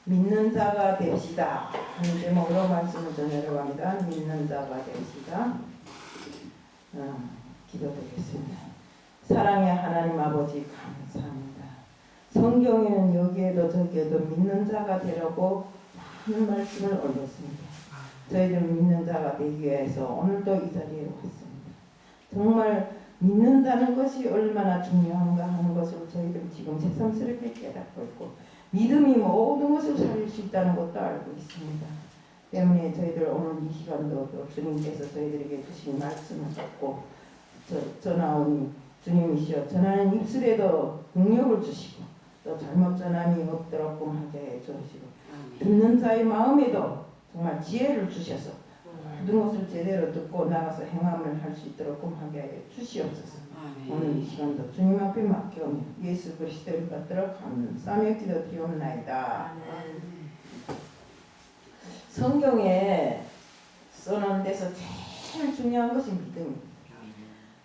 믿는 자가 됩시다 하는 제목으로 말씀을 전하려고 합니다. 믿는 자가 됩시다. 기도드리겠습니다. 사랑의 하나님 아버지 감사합니다. 성경에는 여기에도 저기에도 믿는 자가 되라고 많은 말씀을 올렸습니다. 저희들 믿는 자가 되기 위해서 오늘도 이 자리에 왔습니다. 정말 믿는다는 것이 얼마나 중요한가 하는 것을 저희들 지금 새삼스럽게 깨닫고 있고, 믿음이 모든 것을 살릴 수 있다는 것도 알고 있습니다. 때문에 저희들 오늘 이 시간도 주님께서 저희들에게 주신 말씀을 듣고 전하오니 주님이시여 전하는 입술에도 능력을 주시고 또 잘못 전함이 없도록 하게 해주시고 듣는 자의 마음에도 정말 지혜를 주셔서 모든 것을 제대로 듣고 나가서 행함을 할 수 있도록 하게 주시옵소서. 오늘 이 시간도 주님 앞에 맡겨오며 예수 그리스도를 받들어 감사하며 기도드리옵나이다. 성경에 써놓은 데서 제일 중요한 것이 믿음입니다.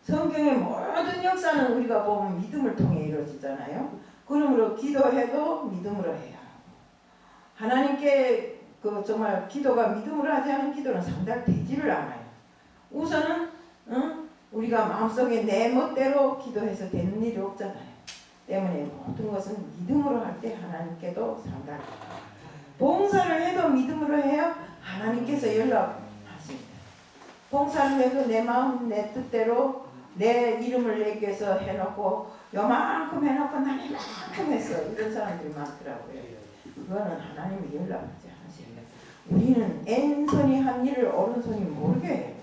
성경의 모든 역사는 우리가 보면 믿음을 통해 이루어지잖아요. 그러므로 기도해도 믿음으로 해야 하고, 하나님께 정말 기도가 믿음으로 하지 않은 기도는 상달되지를 않아요. 우선은 우리가 마음속에 내 멋대로 기도해서 되는 일이 없잖아요. 때문에 모든 것은 믿음으로 할 때 하나님께도 상달합니다. 봉사를 해도 믿음으로 해야 하나님께서 연락하십니다. 봉사를 해도 내 마음 내 뜻대로 내 이름을 내기 위해서 해놓고 요만큼 해놓고 난 이만큼 했어 이런 사람들이 많더라고요. 그거는 하나님이 연락하지 않으십니다. 우리는 왼손이 한 일을 오른손이 모르게 해요.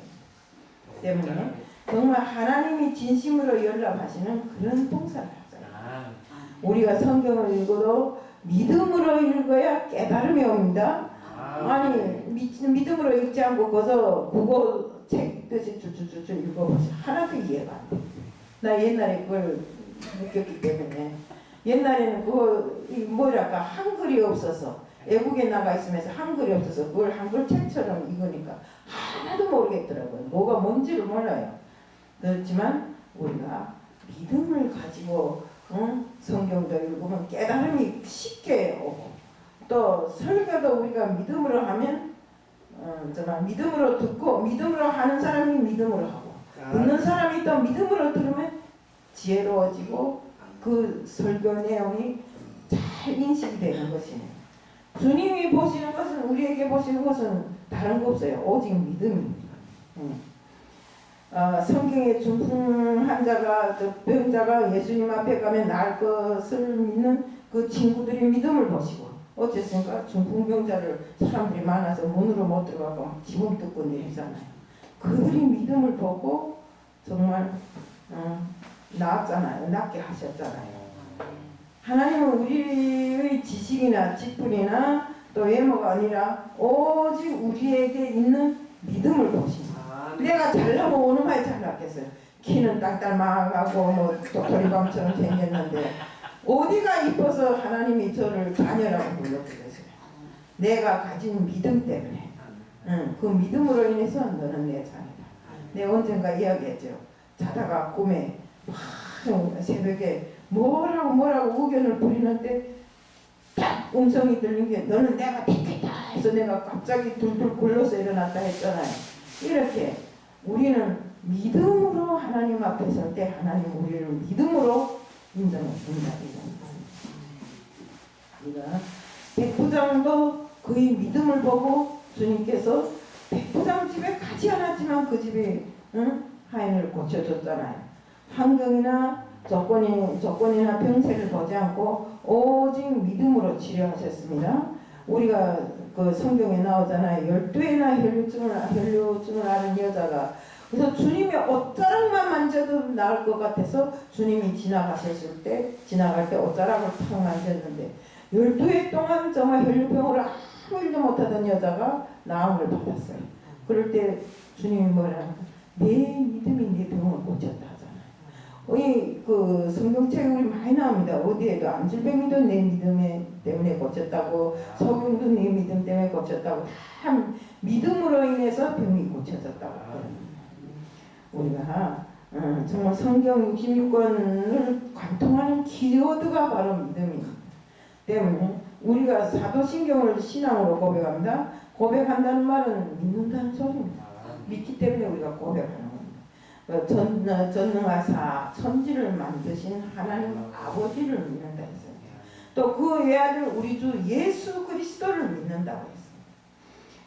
때문에 정말 하나님이 진심으로 연락하시는 그런 봉사를 하잖아요. 우리가 성경을 읽어도 믿음으로 읽어야 깨달음이 옵니다. 아니 믿음으로 읽지 않고 거기서 국어 책 뜻이 줄줄줄줄 읽어보세요. 하나도 이해가 안 돼. 나 옛날에 그걸 느꼈기 때문에, 옛날에는 뭐랄까 한글이 없어서 외국에 나가 있으면서 한글이 없어서 그걸 한글 책처럼 읽으니까 하나도 모르겠더라고요. 뭐가 뭔지를 몰라요. 그렇지만 우리가 믿음을 가지고 성경도 읽으면 깨달음이 쉽게 오고, 또 설교도 우리가 믿음으로 하면 정말 믿음으로 듣고 믿음으로 하는 사람이 믿음으로 하고 듣는 사람이 또 믿음으로 들으면 지혜로워지고 그 설교 내용이 잘 인식이 되는 것이네요. 주님이 보시는 것은, 우리에게 보시는 것은 다른 거 없어요. 오직 믿음입니다. 성경에 중풍 환자가, 병자가 예수님 앞에 가면 나을 것을 믿는 그 친구들이 믿음을 보시고, 어쨌습니까? 중풍병자를 사람들이 많아서 문으로 못 들어가고 지붕 뜯고 내리잖아요. 그들이 믿음을 보고 정말 나았잖아요. 낫게 하셨잖아요. 하나님은 우리의 지식이나 직분이나 또 외모가 아니라 오직 우리에게 있는 믿음을 보십니다. 내가 잘나면 어느 마에 잘났겠어요. 키는 땅딸망하고 뭐 도토리밤처럼 생겼는데 어디가 이뻐서 하나님이 저를 자녀라고 불렀겠어요. 내가 가진 믿음 때문에. 그 믿음으로 인해서 너는 내 자녀다. 내가 언젠가 이야기했죠. 자다가 꿈에 새벽에 뭐라고 의견을 부리는데 딱 음성이 들린 게 너는 내가 택했다 해서 내가 갑자기 둘둘 굴러서 일어났다 했잖아요. 이렇게 우리는 믿음으로 하나님 앞에 설 때 하나님 우리를 믿음으로 인정했습니다. 우리가 백부장도 그의 믿음을 보고 주님께서 백부장 집에 가지 않았지만 그 집이 하인을 고쳐줬잖아요. 환경이나 조건이나 병세를 보지 않고 오직 믿음으로 치료하셨습니다. 우리가 그 성경에 나오잖아요. 12회나 혈류증을 앓은 여자가, 그래서 주님의 옷자락만 만져도 나을 것 같아서 주님이 지나갈 때 옷자락을 탁 만졌는데 12회 동안 정말 혈류병으로 아무 일도 못하던 여자가 나음을 받았어요. 그럴 때 주님이 뭐라, 내 믿음이 내 병을 고쳤다 하잖아요. 그 성경책에 우리 많이 나옵니다. 어디에도 암질병이도 내 믿음 때문에 고쳤다고, 소경도 내 믿음 때문에 고쳤다고, 다 믿음으로 인해서 병이 고쳐졌다고. 우리가 정말 성경 66권을 관통하는 키워드가 바로 믿음입니다. 때문에 우리가 사도신경을 신앙으로 고백합니다. 고백한다는 말은 믿는다는 소리입니다. 믿기 때문에 우리가 고백하는 겁니다. 전능하사 천지를 만드신 하나님 아버지를 믿는다 했어요. 또 그 외아들 우리 주 예수 그리스도를 믿는다고 했습니다.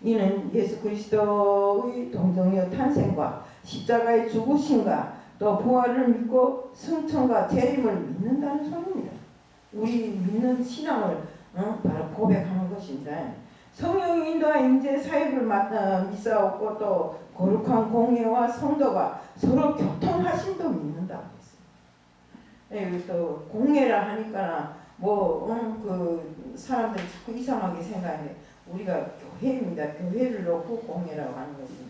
이는 예수 그리스도의 동정의 탄생과 십자가의 죽으심과 또 부활을 믿고 승천과 재림을 믿는다는 소리입니다. 우리 믿는 신앙을 바로 고백하는 것입니다. 성령의 인도와 임재 사역을 믿사옵고 또 거룩한 공예와 성도가 서로 교통하심도 믿는다고 했어요. 또 공예라 하니까 그 사람들이 자꾸 이상하게 생각하는데 우리가 교회입니다. 교회를 놓고 공예라고 하는 것이네.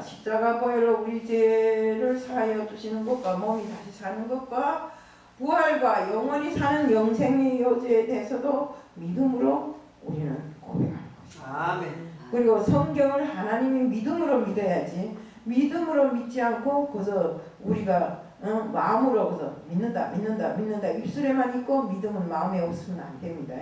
십자가 보혈로 우리 죄를 사하여 주시는 것과 몸이 다시 사는 것과 부활과 영원히 사는 영생의 요지에 대해서도 믿음으로 우리는 고백하는 것입니다. 아멘. 그리고 성경을 하나님이 믿음으로 믿어야지 믿음으로 믿지 않고 그래서 우리가 마음으로 그래서 믿는다 입술에만 있고 믿음은 마음에 없으면 안 됩니다.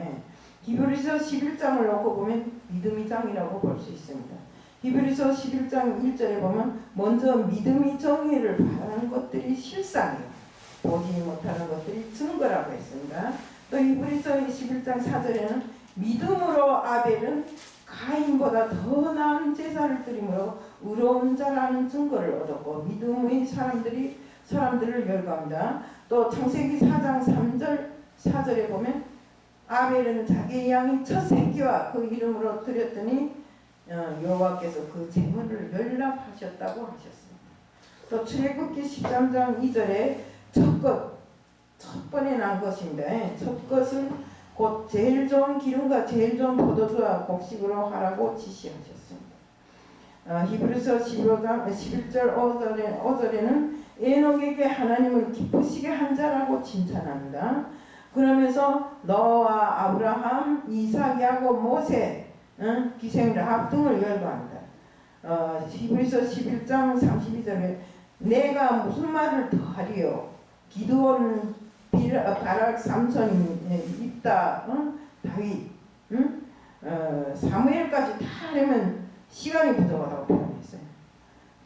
히브리서 11장을 놓고 보면 믿음의 장이라고 볼 수 있습니다. 히브리서 11장 1절에 보면 먼저 믿음이 정의를 바라는 것들이 실상이요 보지 못하는 것들이 증거라고 했습니다. 또 히브리서 11장 4절에는 믿음으로 아벨은 가인보다 더 나은 제사를 드림으로 의로운 자라는 증거를 얻었고 믿음의 사람들을 열거합니다. 또 창세기 4장 3절 4절에 보면 아벨은 자기의 양이 첫 새끼와 그 이름으로 드렸더니 여호와께서 그 제물을 연락하셨다고 하셨습니다. 또 출애굽기 13장 2절에 첫 번에 난 것입니다. 첫 것은 곧 제일 좋은 기름과 제일 좋은 포도주와 곡식으로 하라고 지시하셨습니다. 히브리서 15장 11절 5절에는 에녹에게 하나님을 기쁘시게 한 자라고 칭찬합니다. 그러면서 노아와 아브라함, 이삭, 야곱, 모세, 기생 라합 등을 열거합니다. 히브리서 11장 32절에 내가 무슨 말을 더하리요 기드온 바락 삼손이 있다 다윗 사무엘까지 다 하려면 시간이 부족하다고 표현했어요.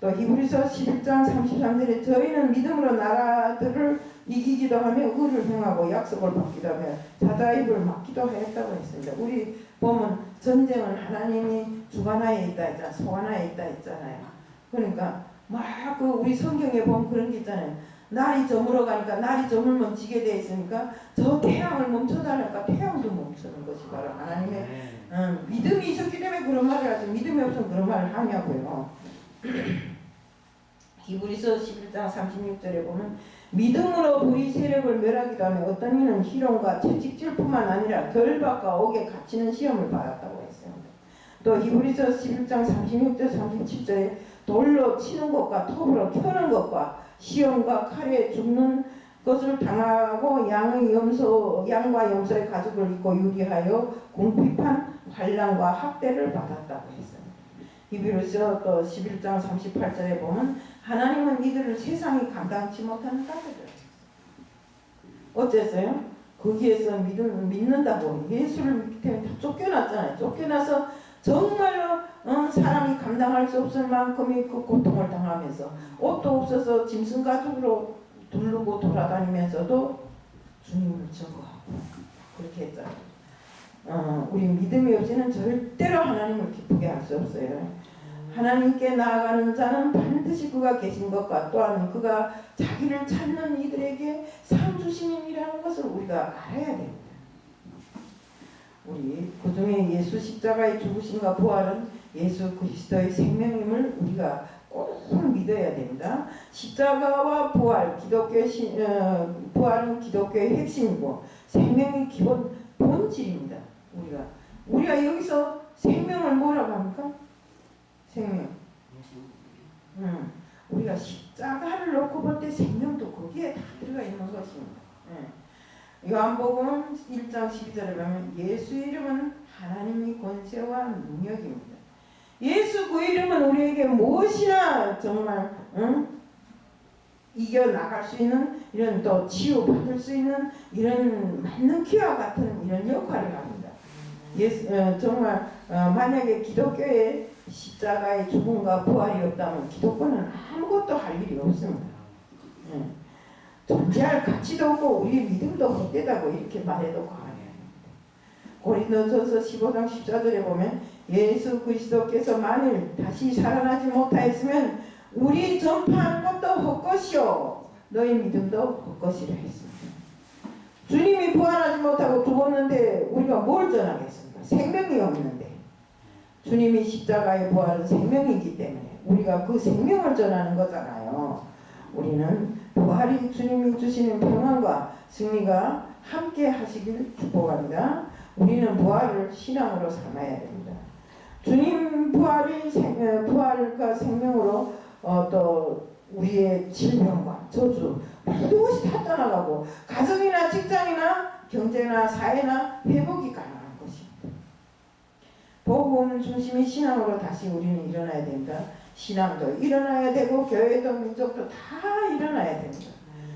또 히브리서 11장 33절에 저희는 믿음으로 나라들을 이기기도 하며 의를 행하고 약속을 받기도 하며 사자입을 막기도 하였다고 했습니다. 우리 보면 전쟁은 하나님이 주관하에 있다 했잖아요. 소관하에 있다 했잖아요. 그러니까 막 우리 성경에 보면 그런 게 있잖아요. 날이 저물어 가니까 날이 저물면 지게 돼 있으니까 저 태양을 멈춰달라니까 태양도 멈추는 것이 바로 하나님의 믿음이 있었기 때문에 그런 말을 하지 믿음이 없으면 그런 말을 하냐고요. 히브리서 11장 36절에 보면 믿음으로 불의 세력을 멸하기도 하며 어떤 이는 희롱과 채찍질뿐만 아니라 결박과 옥에 갇히는 시험을 받았다고 했습니다. 또 히브리서 11장 36절 37절에 돌로 치는 것과 톱으로 켜는 것과 시험과 칼에 죽는 것을 당하고 양과 염소의 가죽을 입고 유리하여 궁핍한 환난과 학대를 받았다고 했습니다. 히브리서 또 11장 38절에 보면 하나님은 이들을 세상이 감당치 못하는 까닭을 어쨌어요? 거기에서 믿는다고 예수를 믿기 때문에 다 쫓겨났잖아요. 쫓겨나서 정말로 사람이 감당할 수 없을 만큼의 그 고통을 당하면서 옷도 없어서 짐승 가죽으로 두르고 돌아다니면서도 주님을 증거하고 그렇게 했잖아요. 우리 믿음이 없이는 절대로 하나님을 기쁘게 할 수 없어요. 하나님께 나아가는 자는 반드시 그가 계신 것과 또한 그가 자기를 찾는 이들에게 상 주심이라는 것을 우리가 알아야 됩니다. 우리 그중에 예수 십자가의 죽으심과 부활은 예수 그리스도의 생명임을 우리가 꼭 믿어야 됩니다. 십자가와 부활, 부활은 기독교의 핵심이고 생명의 기본 본질입니다. 우리가 여기서 생명을 뭐라고 합니까? 생명. 우리가 십자가를 놓고 볼 때 생명도 거기에 다 들어가 있는 것입니다. 요한복음 1장 12절에 보면 예수의 이름은 하나님의 권세와 능력입니다. 예수 그 이름은 우리에게 무엇이나 정말 이겨나갈 수 있는 이런 또 치유받을 수 있는 이런 맞는 키와 같은 이런 역할을 합니다. 정말 만약에 기독교에 십자가의 죽음과 부활이 없다면 기독교는 아무것도 할 일이 없습니다. 존재할 가치도 없고 우리 믿음도 헛되다고 이렇게 말해도 과언이 아닙니다. 고린도전서 15장 14절에 보면 예수 그리스도께서 만일 다시 살아나지 못하였으면 우리 전파한 것도 헛것이요 너희 믿음도 헛것이라 했습니다. 주님이 부활하지 못하고 죽었는데 우리가 뭘 전하겠습니까? 생명이 없는데 주님이 십자가의 부활은 생명이기 때문에 우리가 그 생명을 전하는 거잖아요. 우리는 부활이 주님이 주시는 평안과 승리가 함께 하시길 축복합니다. 우리는 부활을 신앙으로 삼아야 됩니다. 주님 부활과 생명으로 또 우리의 질병과 저주 모든 것이 다 떠나가고 가정이나 직장이나 경제나 사회나 회복이 가능한 것입니다. 복음 중심의 신앙으로 다시 우리는 일어나야 됩니다. 신앙도 일어나야 되고 교회도 민족도 다 일어나야 됩니다.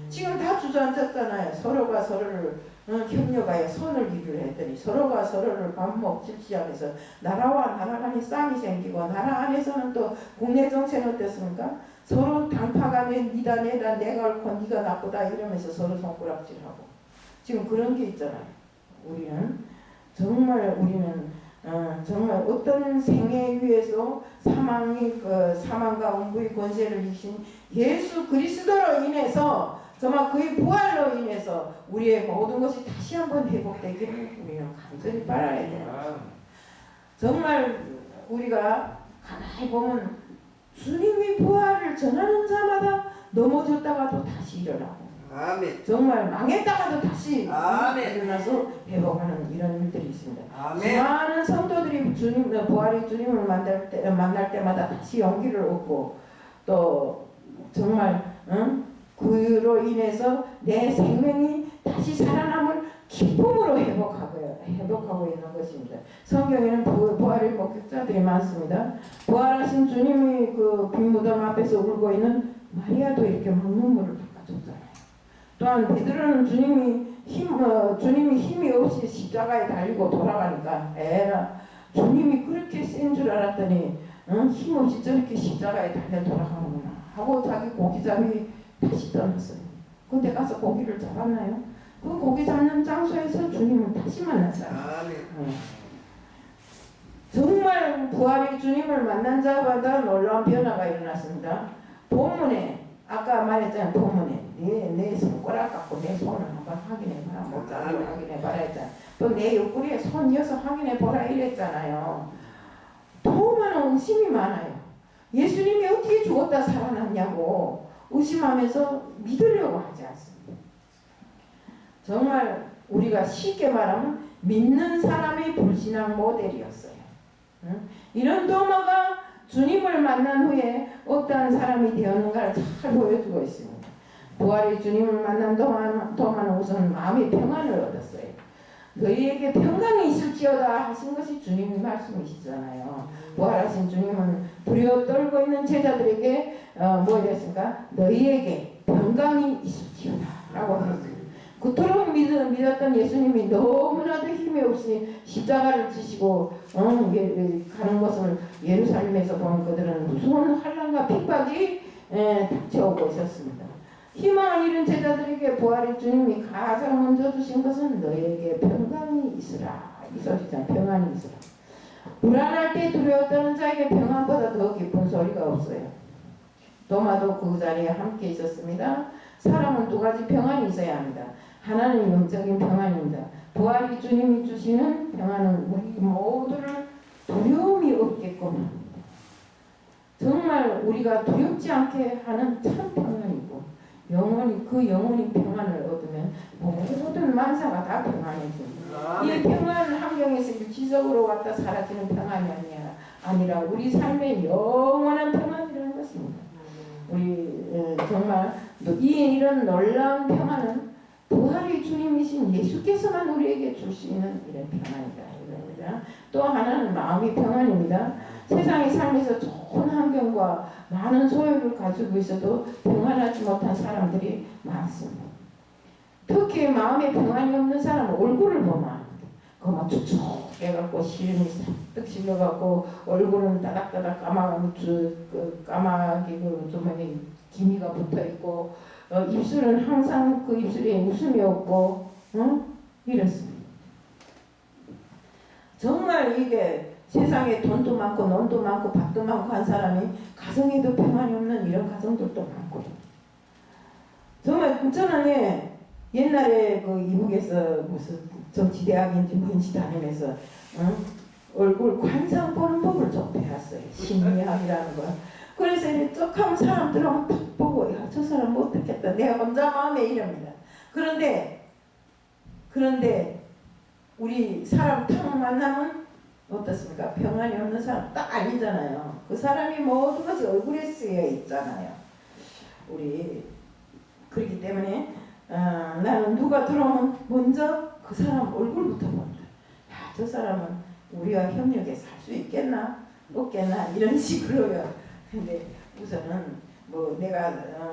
지금 다 주저앉았잖아요. 서로가 서로를 협력하여 손을 기를 했더니 서로가 서로를 반목질시하면서 나라와 나라 간에 싸움이 생기고 나라 안에서는 또 국내 정세는 어땠습니까? 서로 당파 간에 니다 내다 내가 옳고 네가 나쁘다 이러면서 서로 손가락질하고 지금 그런 게 있잖아요. 우리는 정말 어떤 생애 위에서 사망과 음부의 권세를 이신 예수 그리스도로 인해서 정말 그의 부활로 인해서 우리의 모든 것이 다시 한번 회복되기를 우리는 간절히 바라야 돼요. 정말 우리가 가만히 보면 주님이 부활을 전하는 자마다 넘어졌다가도 다시 일어나고 아멘. 정말 망했다가도 다시 아멘. 일어나서 회복하는 이런 일들이 있습니다. 아멘. 많은 성도들이 부활의 주님을 만날 때마다 다시 용기를 얻고 또 정말 그로 인해서 내 생명이 다시 살아남을 기쁨으로 회복하고 있는 것입니다. 성경에는 부활의 목격자들이 많습니다. 부활하신 주님이 그 빈 무덤 앞에서 울고 있는 마리아도 이렇게 막 눈물을 닦아줬잖아요. 또한 베드로는 주님이 힘이 없이 십자가에 달리고 돌아가니까 에라 주님이 그렇게 센 줄 알았더니 힘 없이 저렇게 십자가에 달려 돌아가는구나 하고 자기 고기잡이 다시 떠났어요. 근데 가서 고기를 잡았나요? 그 고기 잡는 장소에서 주님을 다시 만났어요. 정말 부활의 주님을 만난 자마다 놀라운 변화가 일어났습니다. 본문에 아까 말했잖아요. 본문에 내 손가락 갖고 내 손을 한번 확인해봐라. 목자로 확인해봐라 했잖아요. 또 내 옆구리에 손 이어서 확인해보라 이랬잖아요. 너무나 의심이 많아요. 예수님이 어떻게 죽었다 살아났냐고 의심하면서 믿으려고 하지 않습니다. 정말 우리가 쉽게 말하면 믿는 사람의 불신앙 모델이었어요. 이런 도마가 주님을 만난 후에 어떠한 사람이 되었는가를 잘 보여주고 있습니다. 부활의 주님을 만난 도마는 우선 마음의 평안을 얻었어요. 너희에게 평강이 있을지어다 하신 것이 주님의 말씀이시잖아요. 부활하신 주님은 두려워 떨고 있는 제자들에게 뭐 이랬습니까? 너희에게 평강이 있을지어다 라고 했습니다. 그토록 믿었던 예수님이 너무나도 힘이 없이 십자가를 지시고 가는 것을 예루살렘에서 본 그들은 무서운 환난과 핍박이 닥쳐오고 있었습니다. 희망을 잃은 제자들에게 부활의 주님이 가장 먼저 주신 것은 너희에게 평강이 있으라. 이 소리잖아. 평안이 있으라. 불안할 때 두려워 떠는 자에게 평안보다 더 기쁜 소리가 없어요. 도마도 그 자리에 함께 있었습니다. 사람은 두 가지 평안이 있어야 합니다. 하나는 영적인 평안입니다. 부활이 주님이 주시는 평안은 우리 모두를 두려움이 없게끔 합니다. 정말 우리가 두렵지 않게 하는 참 평안이고 영원히 평안을 얻으면 모든 만사가 다 평안해집니다. 이 평안은 환경에서 일시적으로 왔다 사라지는 평안이 아니라 우리 삶의 영원한 평안이라는 것입니다. 우리 정말 이런 놀라운 평안은 부활의 주님이신 예수께서만 우리에게 줄 수 있는 이런 평안이다. 또 하나는 마음의 평안입니다. 세상에 살면서 좋은 환경과 많은 소유를 가지고 있어도 평안하지 못한 사람들이 많습니다. 특히 마음에 평안이 없는 사람은 얼굴을 보면 그만 축축해갖고 시름이 싹 실려갖고 얼굴은 따닥따닥 까마귀 그 주머니 기미가 붙어있고 입술은 항상 그 입술에 웃음이 없고 이렇습니다. 정말 이게 세상에 돈도 많고 논도 많고 밭도 많고 한 사람이 가정에도 평안이 없는 이런 가정들도 많고 정말 저는 옛날에 그 이북에서 무슨 정치대학인지 뭔지 다니면서 얼굴 관상 보는 법을 좀 배웠어요. 심리학이라는 거. 그래서 이렇게 쭉 하면 사람들은 딱 보고 야, 저 사람 못했겠다. 내가 혼자 마음에 이럽니다. 그런데 우리 사람 딱 만나면 어떻습니까? 평안이 없는 사람 딱 아니잖아요. 그 사람이 모든 것이 얼굴에 쓰여 있잖아요. 우리 그렇기 때문에 나는 누가 들어오면 먼저 그 사람 얼굴부터 본다. 야, 저 사람은 우리와 협력해 살 수 있겠나? 없겠나? 이런 식으로요. 근데 우선은 뭐 내가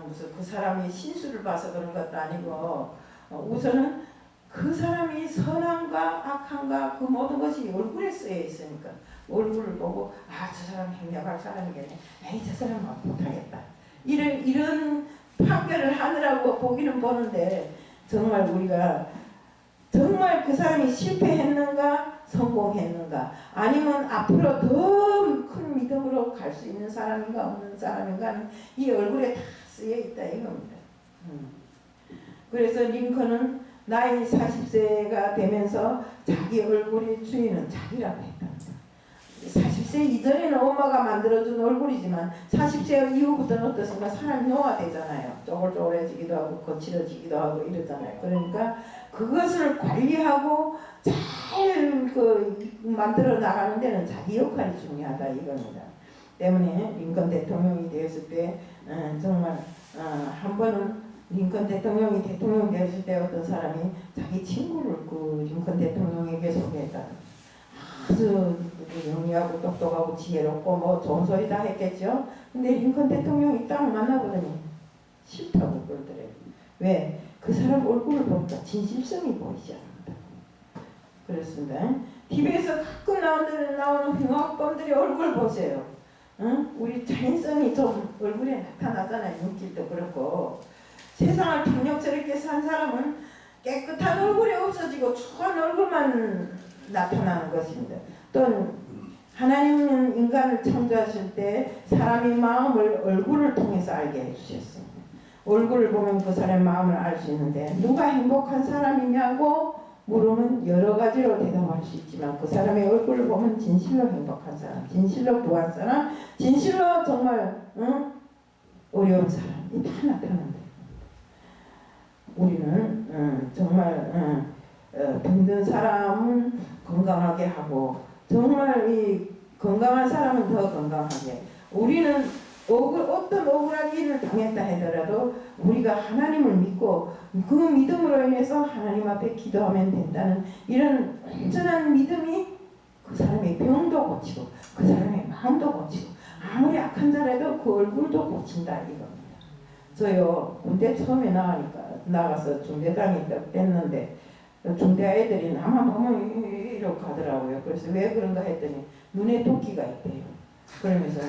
무슨 그 사람이 신수를 봐서 그런 것도 아니고 우선은 그 사람이 선함과 악함과 그 모든 것이 얼굴에 쓰여 있으니까 얼굴을 보고 아, 저 사람 협력할 사람이겠네. 에이, 저 사람은 못하겠다. 이런 판결을 하느라고 보기는 보는데 정말 우리가 정말 그 사람이 실패했는가 성공했는가 아니면 앞으로 더 큰 믿음으로 갈 수 있는 사람인가 없는 사람인가는 이 얼굴에 다 쓰여 있다 이겁니다. 그래서 링컨은 나이 40세가 되면서 자기 얼굴의 주인은 자기라고 했답니다. 40세 이전에는 엄마가 만들어준 얼굴이지만 40세 이후부터는 어떻습니까? 사람이 노화되잖아요. 쪼글쪼글해지기도 하고 거칠어지기도 하고 이러잖아요. 그러니까 그것을 관리하고 잘 만들어 나가는 데는 자기 역할이 중요하다 이겁니다. 때문에 링컨 대통령이 되었을 때 정말 한 번은 링컨 대통령이 대통령 되었을 때 어떤 사람이 자기 친구를 그 링컨 대통령에게 소개했다. 아주 영리하고 똑똑하고 지혜롭고 뭐 좋은 소리 다 했겠죠. 근데 링컨 대통령이 딱 만나보더니 싫다고 그러더래요. 왜? 그 사람 얼굴을 보니까 진실성이 보이지 않는다. 그렇습니다. TV에서 가끔 나오는 흉악범들의 얼굴 보세요. 우리 자인성이 좀 얼굴에 나타나잖아요. 눈길도 그렇고. 세상을 탐욕스럽게 산 사람은 깨끗한 얼굴이 없어지고 추한 얼굴만 나타나는 것입니다. 또 하나님은 인간을 창조하실 때 사람의 마음을 얼굴을 통해서 알게 해주셨습니다. 얼굴을 보면 그 사람의 마음을 알 수 있는데 누가 행복한 사람이냐고 물으면 여러 가지로 대답할 수 있지만 그 사람의 얼굴을 보면 진실로 행복한 사람, 진실로 부한 사람, 진실로 정말 어려운 사람이 다 나타난다. 우리는 정말 병든 사람은 건강하게 하고 정말 이 건강한 사람은 더 건강하게 우리는 어떤 억울한 일을 당했다 하더라도 우리가 하나님을 믿고 그 믿음으로 인해서 하나님 앞에 기도하면 된다는 이런 온전한 믿음이 그 사람의 병도 고치고 그 사람의 마음도 고치고 아무리 악한 자라도 그 얼굴도 고친다 이겁니다. 저요 군대 처음에 나가서 중대장이 딱 됐는데 중대 애들이 나만 보면 이렇게 가더라고요. 그래서 왜 그런가 했더니 눈에 도끼가 있대요. 그러면서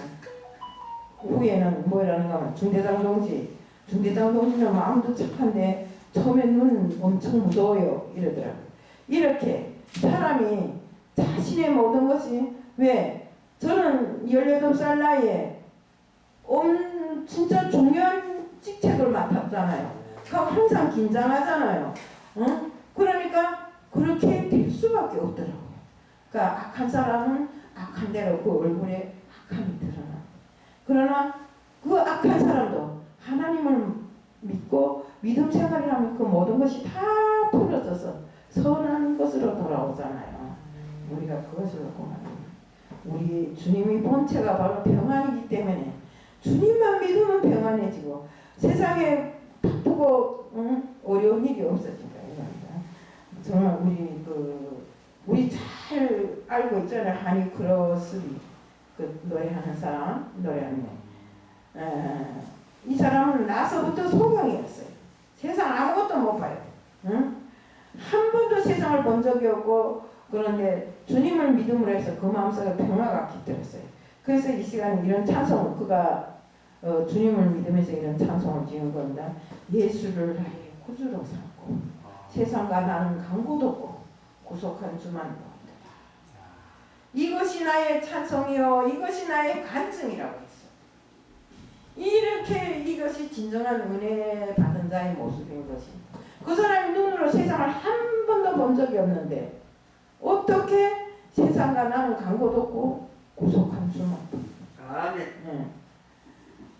후에는 뭐라는가 하면 중대장 동지는 마음도 착한데 처음엔 눈 엄청 무서워요 이러더라고요. 이렇게 사람이 자신의 모든 것이 왜 저는 18살 나이에 진짜 중요한 직책을 맡았잖아요. 그럼 항상 긴장하잖아요. 그러니까 그렇게 될 수밖에 없더라고요. 그러니까 악한 사람은 악한 대로 그 얼굴에 악함이 드러나. 그러나 그 악한 사람도 하나님을 믿고 믿음 생활을 하면 그 모든 것이 다 풀어져서 선한 것으로 돌아오잖아요. 우리가 그것을 놓고 말합니다. 우리 주님의 본체가 바로 평안이기 때문에 주님만 믿으면 평안해지고 세상에 바쁘고 어려운 일이 없어진다. 정말 우리 잘 알고 있잖아요. 하니 크로스비 그 노래하는 사람, 이 사람은 나서부터 소경이었어요. 세상 아무것도 못 봐요. 응? 한 번도 세상을 본 적이 없고, 그런데 주님을 믿음으로 해서 그 마음속에 평화가 깃들었어요. 그래서 이 시간에 이런 찬송을, 그가 주님을 믿으면서 이런 찬송을 지은 겁니다. 예수를 나의 구주로 삼고 세상과 나는 강고도 없고 구속한 주만 보았다. 이것이 나의 찬송이요 이것이 나의 간증이라고 했어. 이렇게 이것이 진정한 은혜 받은 자의 모습인 것입니다. 그 사람이 눈으로 세상을 한 번도 본 적이 없는데 어떻게 세상과 나는 강고도 없고 구속한 주만 보았다. 네.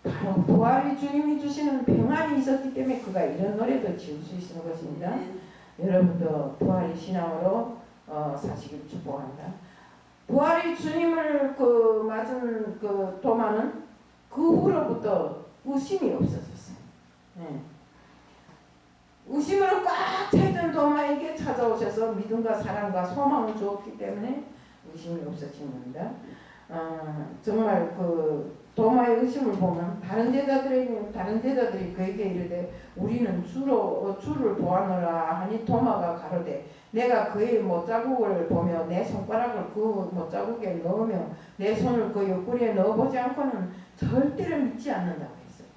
바로 부활이 주님이 주시는 평안이 있었기 때문에 그가 이런 노래도 지을 수 있는 것입니다. 여러분도 부활의 신앙으로 사시길 축복합니다. 부활이 주님을 맞은 도마는 그 후로부터 의심이 없어졌어요. 네. 의심으로 꽉 차있던 도마에게 찾아오셔서 믿음과 사랑과 소망을 주었기 때문에 의심이 없어진 겁니다. 정말 도마의 의심을 보면 다른 제자들이 그에게 이르되 우리는 주를 보았노라 하니 도마가 가로되 내가 그의 못자국을 보며 내 손가락을 그 못자국에 넣으며 내 손을 그 옆구리에 넣어보지 않고는 절대로 믿지 않는다고 했어요.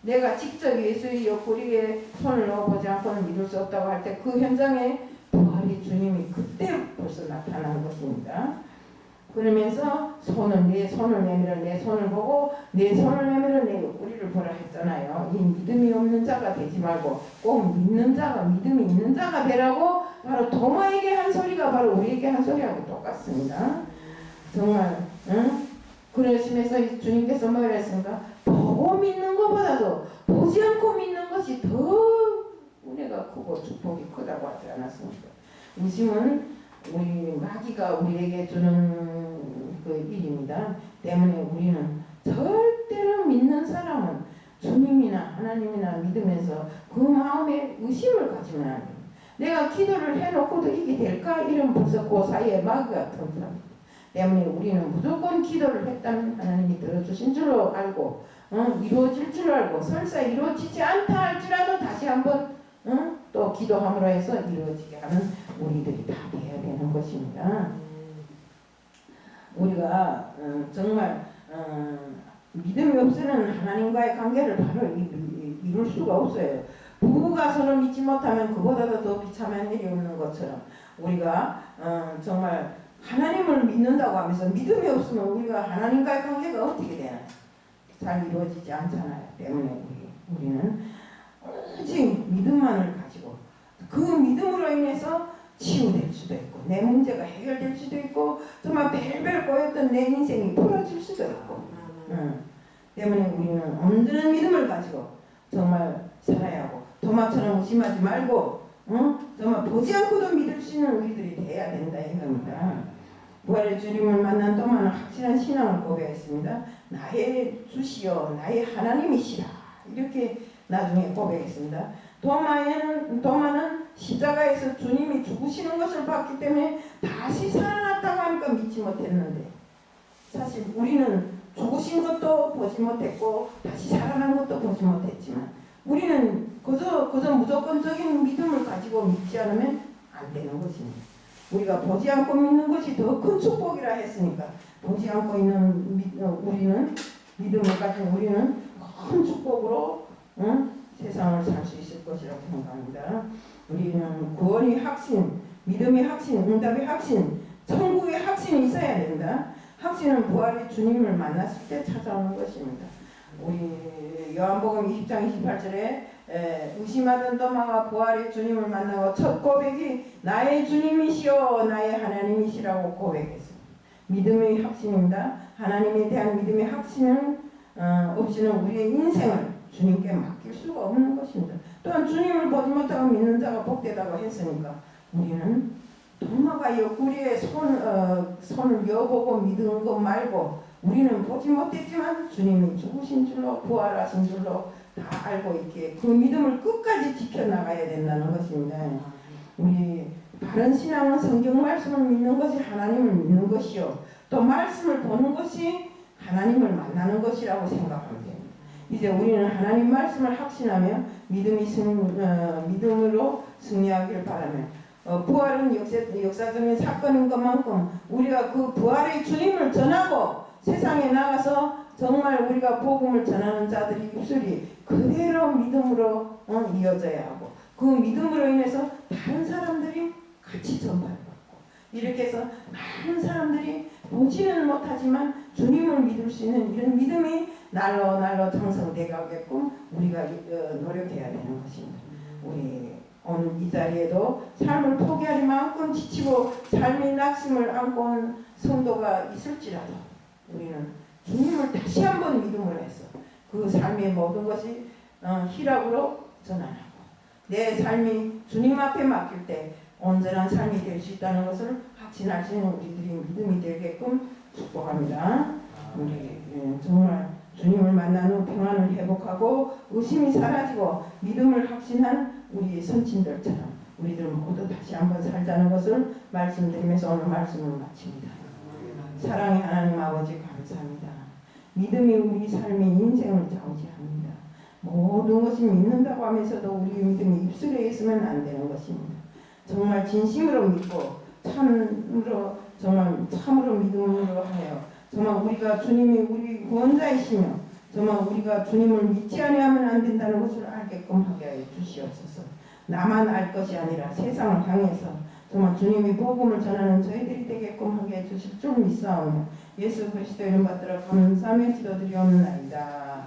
내가 직접 예수의 옆구리에 손을 넣어보지 않고는 믿을 수 없다고 할 때 그 현장에 부활의 주님이 그때 벌써 나타난 것입니다. 그러면서 내 손을 내밀어 내 손을 보고 내 손을 내밀어 내 옆구리를 보라 했잖아요. 이 믿음이 없는 자가 되지 말고 꼭 믿는 자가 믿음이 있는 자가 되라고 바로 도마에게 한 소리가 바로 우리에게 한 소리하고 똑같습니다. 정말 그러시면서 주님께서 뭐라 했습니까? 보고 믿는 것보다도 보지 않고 믿는 것이 더 은혜가 크고 축복이 크다고 하지 않았습니까? 의심은 우리 마귀가 우리에게 주는 그 일입니다. 때문에 우리는 절대로 믿는 사람은 주님이나 하나님이나 믿으면서 그 마음에 의심을 가지면 안 돼요. 내가 기도를 해놓고도 이게 될까? 이런 벌써 그 사이에 마귀가 틈습니다. 때문에 우리는 무조건 기도를 했다면 하나님이 들어주신 줄로 알고 이루어질 줄 알고 설사 이루어지지 않다 할지라도 다시 한번 또 기도함으로 해서 이루어지게 하는 우리들이 다 되어야 되는 것입니다. 우리가 정말 믿음이 없으면 하나님과의 관계를 바로 이룰 수가 없어요. 부부가 서로 믿지 못하면 그보다도 더 비참한 일이 없는 것처럼 우리가 정말 하나님을 믿는다고 하면서 믿음이 없으면 우리가 하나님과의 관계가 어떻게 되나요? 잘 이루어지지 않잖아요. 때문에 우리는 오직 믿음만을 가지고 그 믿음으로 인해서 치유될 수도 있고 내 문제가 해결될 수도 있고 정말 벨벨 꼬였던 내 인생이 풀어질 수도 있고 때문에 우리는 온전한 믿음을 가지고 정말 살아야 하고 도마처럼 의심하지 말고 정말 보지 않고도 믿을 수 있는 우리들이 돼야 된다 이겁니다. 부활의 주님을 만난 도마는 확실한 신앙을 고백했습니다. 나의 주시여 나의 하나님이시라 이렇게 나중에 고백했습니다. 도마는 십자가에서 주님이 죽으시는 것을 봤기 때문에 다시 살아났다고 하니까 믿지 못했는데 사실 우리는 죽으신 것도 보지 못했고 다시 살아난 것도 보지 못했지만 우리는 그저 무조건적인 믿음을 가지고 믿지 않으면 안 되는 것입니다. 우리가 보지 않고 믿는 것이 더 큰 축복이라 했으니까 보지 않고 있는 우리는 믿음을 가진 우리는 큰 축복으로 세상을 살 수 있을 것이라고 생각합니다. 우리는 구원의 확신, 믿음의 확신, 응답의 확신, 천국의 확신이 있어야 된다. 확신은 부활의 주님을 만났을 때 찾아오는 것입니다. 우리 요한복음 20장 28절에 의심하던 도마가 부활의 주님을 만나고 첫 고백이 나의 주님이시여 나의 하나님이시라고 고백했습니다. 믿음의 확신입니다. 하나님에 대한 믿음의 확신은 없이는 우리의 인생을 주님께 맡길 수가 없는 것입니다. 또한 주님을 보지 못하고 믿는 자가 복되다고 했으니까 우리는 도마가 옆구리에 손을 여보고 믿은 것 말고 우리는 보지 못했지만 주님이 죽으신 줄로 부활하신 줄로 다 알고 있기에 그 믿음을 끝까지 지켜나가야 된다는 것입니다. 우리 바른 신앙은 성경 말씀을 믿는 것이 하나님을 믿는 것이요 또 말씀을 보는 것이 하나님을 만나는 것이라고 생각하면 됩니다. 이제 우리는 하나님 말씀을 확신하며 믿음으로 승리하기를 바라며 부활은 역사적인 사건인 것만큼 우리가 그 부활의 주님을 전하고 세상에 나가서 정말 우리가 복음을 전하는 자들의 입술이 그대로 믿음으로 이어져야 하고 그 믿음으로 인해서 다른 사람들이 같이 전파를 받고 이렇게 해서 많은 사람들이 보지는 못하지만 주님을 믿을 수 있는 이런 믿음이 날로 장성되게끔 우리가 노력해야 되는 것입니다. 우리 오늘 이 자리에도 삶을 포기할 만큼 지치고 삶의 낙심을 안고 온 성도가 있을지라도 우리는 주님을 다시 한번 믿음으로 해서 그 삶의 모든 것이 희락으로 전환하고 내 삶이 주님 앞에 맡길 때 온전한 삶이 될 수 있다는 것을 확신할 수 있는 우리들이 믿음이 되게끔 축복합니다. 우리 정말 주님을 만난 후 평안을 회복하고 의심이 사라지고 믿음을 확신한 우리 선친들처럼 우리들 모두 다시 한번 살자는 것을 말씀드리면서 오늘 말씀을 마칩니다. 사랑의 하나님 아버지 감사합니다. 믿음이 우리 삶의 인생을 좌우지합니다. 모든 것이 믿는다고 하면서도 우리 믿음이 입술에 있으면 안 되는 것입니다. 정말 진심으로 믿고 참으로 믿음으로 하여 정말 우리가 주님이 우리 구원자이시며 정말 우리가 주님을 믿지 아니하면 안 된다는 것을 알게끔 하게 하여 주시옵소서. 나만 알 것이 아니라 세상을 향해서 정말 주님이 복음을 전하는 저희들이 되게끔 하게 해 주실 줄 믿사오며 예수 그리스도 이름 받들어 감사하며 기도드리옵나이다.